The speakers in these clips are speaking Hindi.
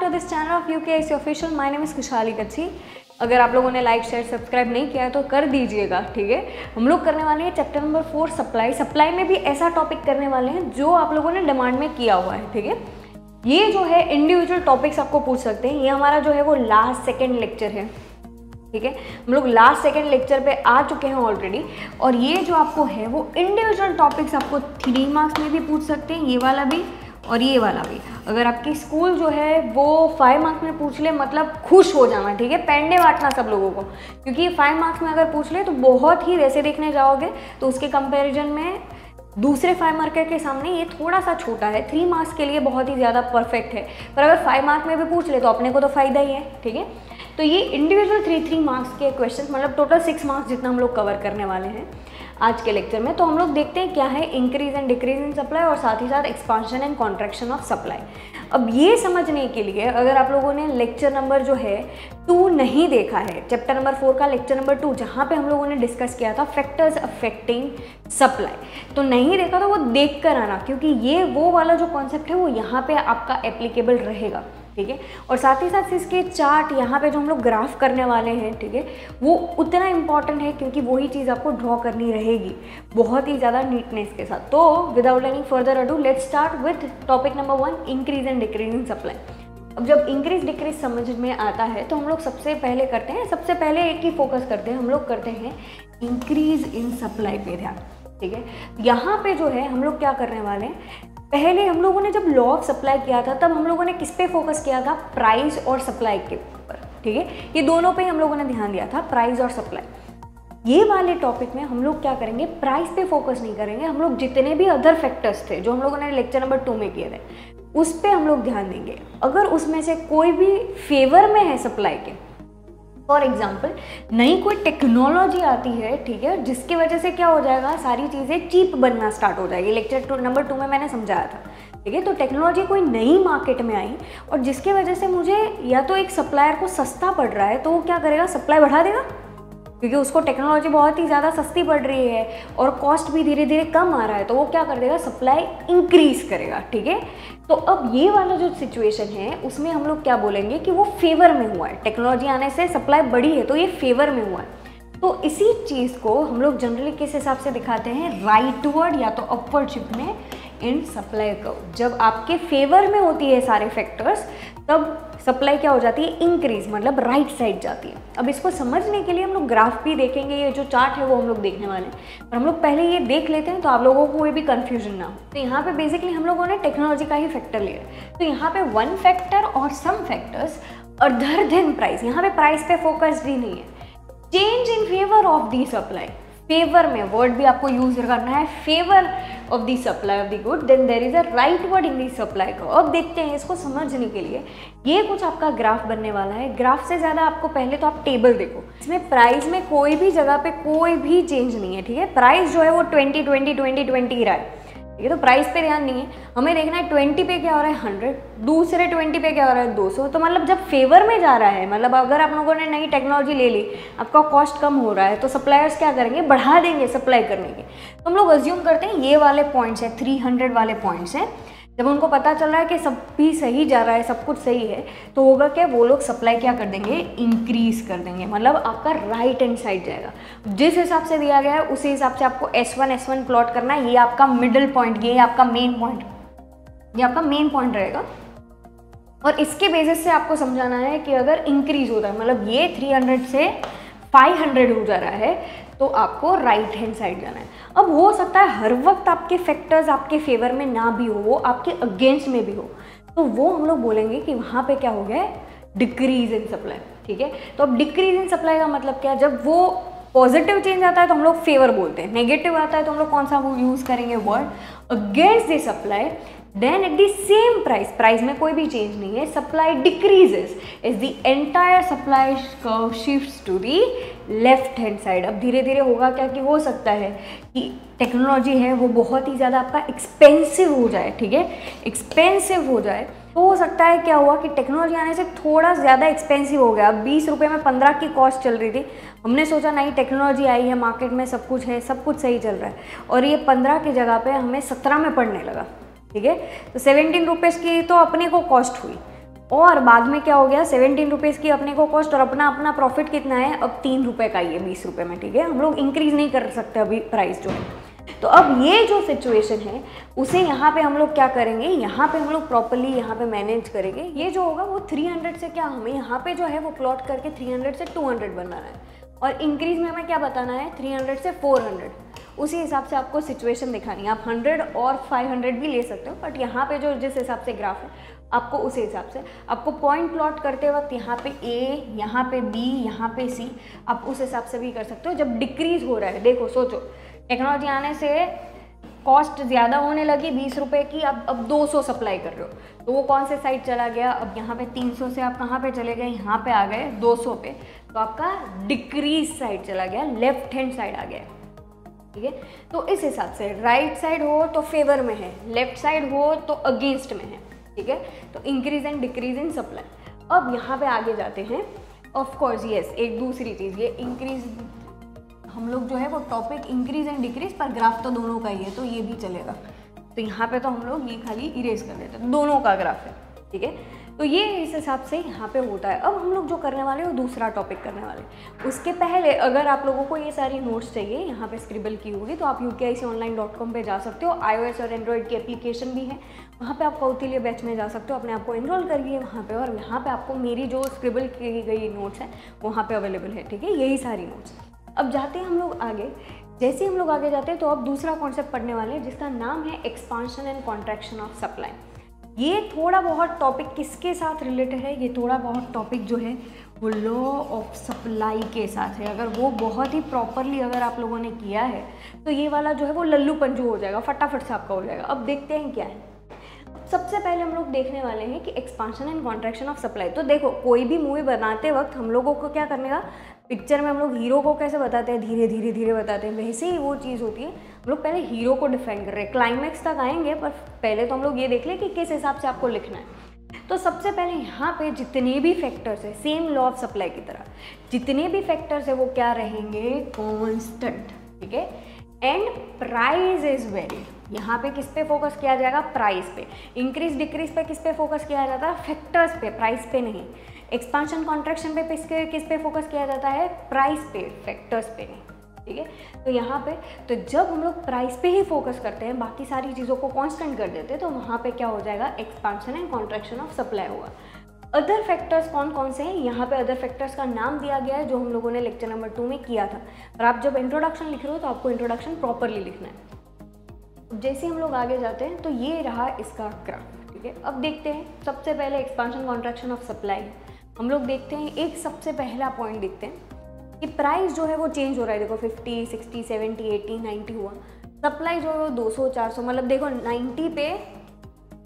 To this channel of UKSC official. My name is Khushhali Kachchhi. अगर आप लोगों ने लाइक शेयर सब्सक्राइब नहीं किया है तो कर दीजिएगा, ठीक है। हम लोग करने वाले हैं चैप्टर नंबर 4 सप्लाई में भी ऐसा टॉपिक करने वाले हैं जो आप लोगों ने डिमांड में किया हुआ है, ठीक है। ये जो है इंडिविजुअल टॉपिक्स आपको पूछ सकते हैं। ये हमारा जो है वो लास्ट सेकेंड लेक्चर है, ठीक है। हम लोग लास्ट सेकेंड लेक्चर पे आ चुके हैं ऑलरेडी। और ये जो आपको है वो इंडिविजुअल टॉपिक्स आपको 3 मार्क्स में भी पूछ सकते हैं, ये वाला भी और ये वाला भी। अगर आपकी स्कूल जो है वो 5 मार्क्स में पूछ ले मतलब खुश हो जाना, ठीक है। पेंडे बांटना सब लोगों को, क्योंकि 5 मार्क्स में अगर पूछ ले तो बहुत ही वैसे देखने जाओगे तो उसके कंपैरिजन में दूसरे 5 मार्कर के सामने ये थोड़ा सा छोटा है। 3 मार्क्स के लिए बहुत ही ज़्यादा परफेक्ट है, पर अगर 5 मार्क्स में भी पूछ ले तो अपने को तो फ़ायदा ही है, ठीक है। तो ये इंडिविजुअल 3 मार्क्स के क्वेश्चन मतलब टोटल 6 मार्क्स जितना हम लोग कवर करने वाले हैं आज के लेक्चर में। तो हम लोग देखते हैं क्या है increase and decrease in supply और साथ ही साथ expansion and contraction of supply. अब ये समझने के लिए अगर आप लोगों ने लेक्चर नंबर जो है 2 नहीं देखा है, चैप्टर नंबर 4 का लेक्चर नंबर 2 जहाँ पे हम लोगों ने डिस्कस किया था फैक्टर्स अफेक्टिंग सप्लाई, तो नहीं देखा तो वो देख कर आना, क्योंकि ये वो वाला जो कॉन्सेप्ट है वो यहाँ पे आपका एप्लीकेबल रहेगा, ठीक है। और साथ ही साथ इसके चार्ट यहाँ पे जो हम लोग ग्राफ करने वाले हैं, ठीक है, वो उतना इम्पॉर्टेंट है क्योंकि वही चीज़ आपको ड्रॉ करनी रहेगी बहुत ही ज़्यादा नीटनेस के साथ। तो without any further ado let's start with topic number 1 increase and decrease in supply. अब जब इंक्रीज डिक्रीज समझ में आता है तो हम लोग सबसे पहले करते हैं, सबसे पहले एक ही फोकस करते हैं, हम लोग करते हैं इंक्रीज इन सप्लाई पे ध्यान, ठीक है। यहाँ पे जो है हम लोग क्या करने वाले हैं, पहले हम लोगों ने जब लॉ ऑफ सप्लाई किया था तब हम लोगों ने किस पे फोकस किया था, प्राइस और सप्लाई के ऊपर, ठीक है। ये दोनों पे हम लोगों ने ध्यान दिया था, प्राइस और सप्लाई। ये वाले टॉपिक में हम लोग क्या करेंगे, प्राइस पे फोकस नहीं करेंगे, हम लोग जितने भी अदर फैक्टर्स थे जो हम लोगों ने लेक्चर नंबर 2 में किए थे उस पर हम लोग ध्यान देंगे। अगर उसमें से कोई भी फेवर में है सप्लाई के, फॉर एग्जाम्पल नई कोई टेक्नोलॉजी आती है, ठीक है, जिसकी वजह से क्या हो जाएगा, सारी चीज़ें चीप बनना स्टार्ट हो जाएगी। लेक्चर नंबर 2 में मैंने समझाया था, ठीक है। तो टेक्नोलॉजी कोई नई मार्केट में आई और जिसके वजह से मुझे या तो एक सप्लायर को सस्ता पड़ रहा है तो वो क्या करेगा, सप्लाई बढ़ा देगा, क्योंकि उसको टेक्नोलॉजी बहुत ही ज़्यादा सस्ती पड़ रही है और कॉस्ट भी धीरे धीरे कम आ रहा है, तो वो क्या कर देगा, सप्लाई इंक्रीज करेगा, ठीक है। तो अब ये वाला जो सिचुएशन है उसमें हम लोग क्या बोलेंगे कि वो फेवर में हुआ है, टेक्नोलॉजी आने से सप्लाई बढ़ी है तो ये फेवर में हुआ है। तो इसी चीज़ को हम लोग जनरली किस हिसाब से दिखाते हैं, राइटवर्ड या तो अपवर्ड शिफ्ट में इन सप्लाई कर्व। जब आपके फेवर में होती है सारे फैक्टर्स तब सप्लाई क्या हो जाती है, इंक्रीज, मतलब राइट साइड जाती है। अब इसको समझने के लिए हम लोग ग्राफ भी देखेंगे, ये जो चार्ट है वो हम लोग देखने वाले हैं, पर हम लोग पहले ये देख लेते हैं तो आप लोगों को कोई भी कंफ्यूजन ना हो। तो यहाँ पे बेसिकली हम लोगों ने टेक्नोलॉजी का ही फैक्टर लिया है, तो यहाँ पे 1 फैक्टर और some factors other than price, यहाँ पे प्राइस पे फोकस्ड ही नहीं है। Change in favour of the supply, favour में वर्ड भी आपको यूज करना है, favour of the supply of the good, then there is a rightward in the supply को। अब देखते हैं इसको समझने के लिए, ये कुछ आपका ग्राफ बनने वाला है। ग्राफ से ज़्यादा आपको पहले तो आप टेबल देखो, इसमें प्राइस में कोई भी जगह पे कोई भी चेंज नहीं है, ठीक है। प्राइस जो है वो 20 ही रहा है, ठीक है। तो प्राइस पे ध्यान नहीं है, हमें देखना है 20 पे क्या हो रहा है, 100, दूसरे 20 पे क्या हो रहा है, 200। तो मतलब जब फेवर में जा रहा है, मतलब अगर आप लोगों ने नई टेक्नोलॉजी ले ली, आपका कॉस्ट कम हो रहा है, तो सप्लायर्स क्या करेंगे, बढ़ा देंगे सप्लाई करने के। तो हम लोग अज्यूम करते हैं ये वाले पॉइंट्स हैं, 300 वाले पॉइंट्स हैं, जब उनको पता चल रहा है कि सब भी सही जा रहा है, सब कुछ सही है, तो होगा क्या, वो लोग सप्लाई क्या कर देंगे, इंक्रीज कर देंगे, मतलब आपका राइट हैंड साइड जाएगा। जिस हिसाब से दिया गया है उसी हिसाब से आपको S1 प्लॉट करना है। ये आपका मिडिल पॉइंट, ये आपका मेन पॉइंट, ये आपका मेन पॉइंट रहेगा। और इसके बेसिस से आपको समझाना है कि अगर इंक्रीज होता है, मतलब ये 300 से 500 हो जा रहा है, तो आपको राइट हैंड साइड जाना है। अब हो सकता है हर वक्त आपके फैक्टर्स आपके फेवर में ना भी हो, वो आपके अगेंस्ट में भी हो, तो वो हम लोग बोलेंगे कि वहाँ पे क्या हो गया है, डिक्रीज इन सप्लाई, ठीक है। तो अब डिक्रीज इन सप्लाई का मतलब क्या है, जब वो पॉजिटिव चेंज आता है तो हम लोग फेवर बोलते हैं, नेगेटिव आता है तो हम लोग कौन सा वो यूज़ करेंगे, word against the supply. Then at the same price, price में कोई भी चेंज नहीं है, supply decreases is the entire supply curve shifts to the left hand side. अब धीरे धीरे होगा क्या कि हो सकता है कि टेक्नोलॉजी है वो बहुत ही ज़्यादा आपका एक्सपेंसिव हो जाए, ठीक है, एक्सपेंसिव हो जाए। तो हो सकता है क्या हुआ कि टेक्नोलॉजी आने से थोड़ा ज़्यादा एक्सपेंसिव हो गया। अब 20 रुपये में 15 की कॉस्ट चल रही थी, हमने सोचा नहीं टेक्नोलॉजी आई है, मार्केट में सब कुछ है, सब कुछ सही चल रहा है, और ये 15 की जगह पे हमें 17 में पड़ने लगा, ठीक है। तो 17 रुपीज़ की तो अपने को कॉस्ट हुई, और बाद में क्या हो गया 17 रुपीज़ की अपने को कॉस्ट और अपना प्रॉफिट कितना है अब 3 रुपये का ही है 20 रुपये में, ठीक है। हम लोग इंक्रीज़ नहीं कर सकते अभी प्राइस जो है। तो अब ये जो सिचुएशन है उसे यहाँ पे हम लोग क्या करेंगे, यहाँ पे हम लोग प्रॉपरली यहाँ पे मैनेज करेंगे। ये जो होगा वो 300 से क्या हमें यहाँ पे जो है वो प्लॉट करके 300 से 200 बनाना है और इंक्रीज़ में हमें क्या बताना है 300 से 400। उसी हिसाब से आपको सिचुएशन दिखानी है। आप 100 और 500 भी ले सकते हो, बट यहाँ पे जो जिस हिसाब से ग्राफ है आपको उसी हिसाब से आपको पॉइंट प्लॉट करते वक्त यहाँ पे A, यहाँ पे B, यहाँ पे C, आप उस हिसाब से भी कर सकते हो। जब डिक्रीज़ हो रहा है, देखो सोचो टेक्नोलॉजी आने से कॉस्ट ज़्यादा होने लगी 20 रुपये की, अब 200 सप्लाई कर रहे हो तो वो कौन से साइड चला गया, अब यहाँ पे 300 से आप कहाँ पे चले गए, यहाँ पे आ गए 200 पे, तो आपका डिक्रीज साइड चला गया, लेफ्ट हैंड साइड आ गया, ठीक है। तो इस हिसाब से राइट साइड हो तो फेवर में है, लेफ्ट साइड हो तो अगेंस्ट में है, ठीक है। तो increase and decrease in supply. अब यहाँ पे आगे जाते हैं, ऑफ कोर्स यस एक दूसरी चीज़, ये इंक्रीज हम लोग जो है वो टॉपिक इंक्रीज एंड डिक्रीज पर ग्राफ तो दोनों का ही है तो ये भी चलेगा। तो यहाँ पे तो हम लोग ये खाली इरेज कर देते हैं, दोनों का ग्राफ है, ठीक है। तो ये इस हिसाब से यहाँ पे होता है। अब हम लोग जो करने वाले हैं वो दूसरा टॉपिक करने वाले हैं। उसके पहले अगर आप लोगों को ये सारी नोट्स चाहिए, यहाँ पे स्क्रिबल की होगी तो आप UKIConline.com पे जा सकते हो। iOS और एंड्रॉयड की एप्लीकेशन भी है, वहाँ पे आप कौटिल्य बैच में जा सकते हो, अपने आप को एनरोल करिए वहाँ पे, और यहाँ पे आपको मेरी जो स्क्रिबल की गई नोट्स हैं वहाँ पे अवेलेबल है, ठीक है, यही सारी नोट्स। अब जाते हैं हम लोग आगे। जैसे हम लोग आगे जाते हैं तो अब दूसरा कॉन्सेप्ट पढ़ने वाले हैं जिसका नाम है expansion and contraction of supply. ये थोड़ा बहुत टॉपिक किसके साथ रिलेटेड है, ये थोड़ा बहुत टॉपिक जो है वो लॉ ऑफ सप्लाई के साथ है। अगर वो बहुत ही प्रॉपरली अगर आप लोगों ने किया है तो ये वाला जो है वो लल्लू पंजू हो जाएगा, फटाफट से आपका हो जाएगा। अब देखते हैं क्या है। सबसे पहले हम लोग देखने वाले हैं कि expansion and contraction of supply. तो देखो कोई भी मूवी बनाते वक्त हम लोगों को क्या करने का, पिक्चर में हम लोग हीरो को कैसे बताते हैं, धीरे धीरे धीरे बताते हैं, वैसे ही वो चीज़ होती है। हम लोग पहले हीरो को डिफाइन कर रहे हैं, क्लाइमैक्स तक आएंगे, पर पहले तो हम लोग ये देख लें कि किस हिसाब से आपको लिखना है। तो सबसे पहले यहाँ पे जितने भी फैक्टर्स है, सेम लॉ ऑफ सप्लाई की तरह जितने भी फैक्टर्स है वो क्या रहेंगे, कॉन्स्टेंट, ठीक है। एंड प्राइस इज वेरी, यहाँ पे किस पे फोकस किया जाएगा, प्राइस पे। इंक्रीज डिक्रीज पे किस पे फोकस किया जाता है, फैक्टर्स पे, प्राइस पे नहीं। एक्सपांशन कॉन्ट्रैक्शन पे किस पे फोकस किया जाता है, प्राइस पे, फैक्टर्स पे नहीं, ठीक है। तो यहाँ पे तो जब हम लोग प्राइस पे ही फोकस करते हैं, बाकी सारी चीज़ों को कांस्टेंट कर देते हैं, तो वहाँ पे क्या हो जाएगा, expansion and contraction of supply होगा। अदर फैक्टर्स कौन कौन से हैं, यहाँ पे अदर फैक्टर्स का नाम दिया गया है जो हम लोगों ने लेक्चर नंबर 2 में किया था। और आप जब इंट्रोडक्शन लिख रहे हो तो आपको इंट्रोडक्शन प्रॉपरली लिखना है। जैसे हम लोग आगे जाते हैं तो ये रहा इसका ग्राफ, ठीक है। अब देखते हैं सबसे पहले एक्सपांशन कॉन्ट्रैक्शन ऑफ सप्लाई। हम लोग देखते हैं एक सबसे पहला पॉइंट देखते हैं कि प्राइस जो है वो चेंज हो रहा है। देखो 50, 60, 70, 80, 90 हुआ। सप्लाई जो है वो 200, 400, मतलब देखो 90 पे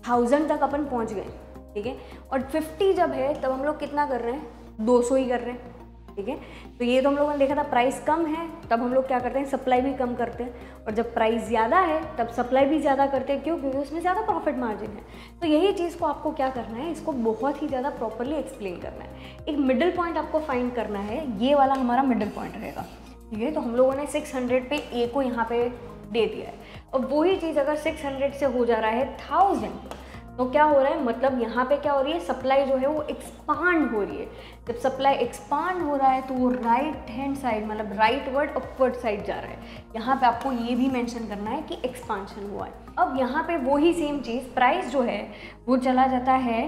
1000 तक अपन पहुंच गए, ठीक है। और 50 जब है तब हम लोग कितना कर रहे हैं, 200 ही कर रहे हैं, ठीक है। तो ये तो हम लोगों ने देखा था प्राइस कम है तब हम लोग क्या करते हैं, सप्लाई भी कम करते हैं, और जब प्राइस ज़्यादा है तब सप्लाई भी ज़्यादा करते हैं। क्यों? क्योंकि उसमें ज़्यादा प्रॉफिट मार्जिन है। तो यही चीज़ को आपको क्या करना है, इसको बहुत ही ज़्यादा प्रॉपरली एक्सप्लेन करना है। एक मिडिल पॉइंट आपको फाइंड करना है, ये वाला हमारा मिडिल पॉइंट रहेगा, ठीक है। तो हम लोगों ने 600 पे ए को यहाँ पे दे दिया है। अब वही चीज़ अगर 600 से हो जा रहा है 1000, तो क्या हो रहा है, मतलब यहाँ पे क्या हो रही है, सप्लाई जो है वो एक्सपांड हो रही है। जब सप्लाई एक्सपांड हो रहा है तो वो राइट हैंड साइड, मतलब राइट वर्ड अपवर्ड साइड जा रहा है। यहाँ पे आपको ये भी मेंशन करना है कि एक्सपांशन हुआ है। अब यहाँ पे वही सेम चीज़, प्राइस जो है वो चला जाता है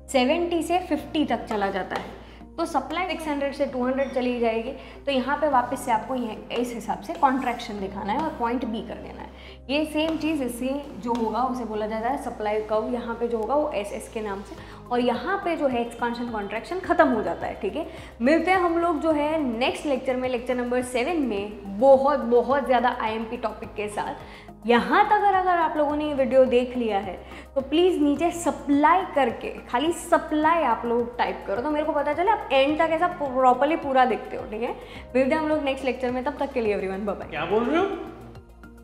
70 से 50 तक चला जाता है, तो सप्लाई 600 से 200 चली जाएगी। तो यहाँ पे वापस से आपको ये इस हिसाब से कॉन्ट्रैक्शन दिखाना है और पॉइंट बी कर देना है। ये सेम चीज़ इससे जो होगा उसे बोला जाता है सप्लाई कर्व। यहाँ पे जो होगा वो एस के नाम से, और यहाँ पे जो है एक्सपांशन कॉन्ट्रैक्शन खत्म हो जाता है, ठीक है। मिलते हैं हम लोग जो है नेक्स्ट लेक्चर में, लेक्चर नंबर 7 में, बहुत ज़्यादा IMP टॉपिक के साथ। यहाँ तक अगर आप लोगों ने ये वीडियो देख लिया है तो प्लीज़ नीचे सप्लाई करके खाली सप्लाई आप लोग टाइप करो, तो मेरे को पता चले आप एंड तक ऐसा प्रॉपरली पूरा देखते हो, ठीक है। मिलते हैं हम लोग नेक्स्ट लेक्चर में, तब तक के लिए एवरीवन बाय बाय। क्या बोल रहे हो?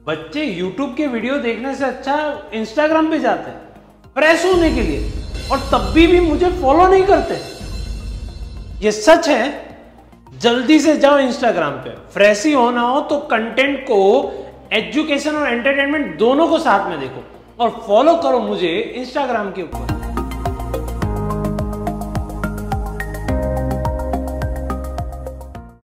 बच्चे YouTube के वीडियो देखने से अच्छा Instagram पे जाते हैं फ्रेश होने के लिए, और तब भी मुझे फॉलो नहीं करते। ये सच है। जल्दी से जाओ Instagram पे, फ्रेश ही होना हो तो कंटेंट को, एजुकेशन और एंटरटेनमेंट दोनों को साथ में देखो, और फॉलो करो मुझे Instagram के ऊपर।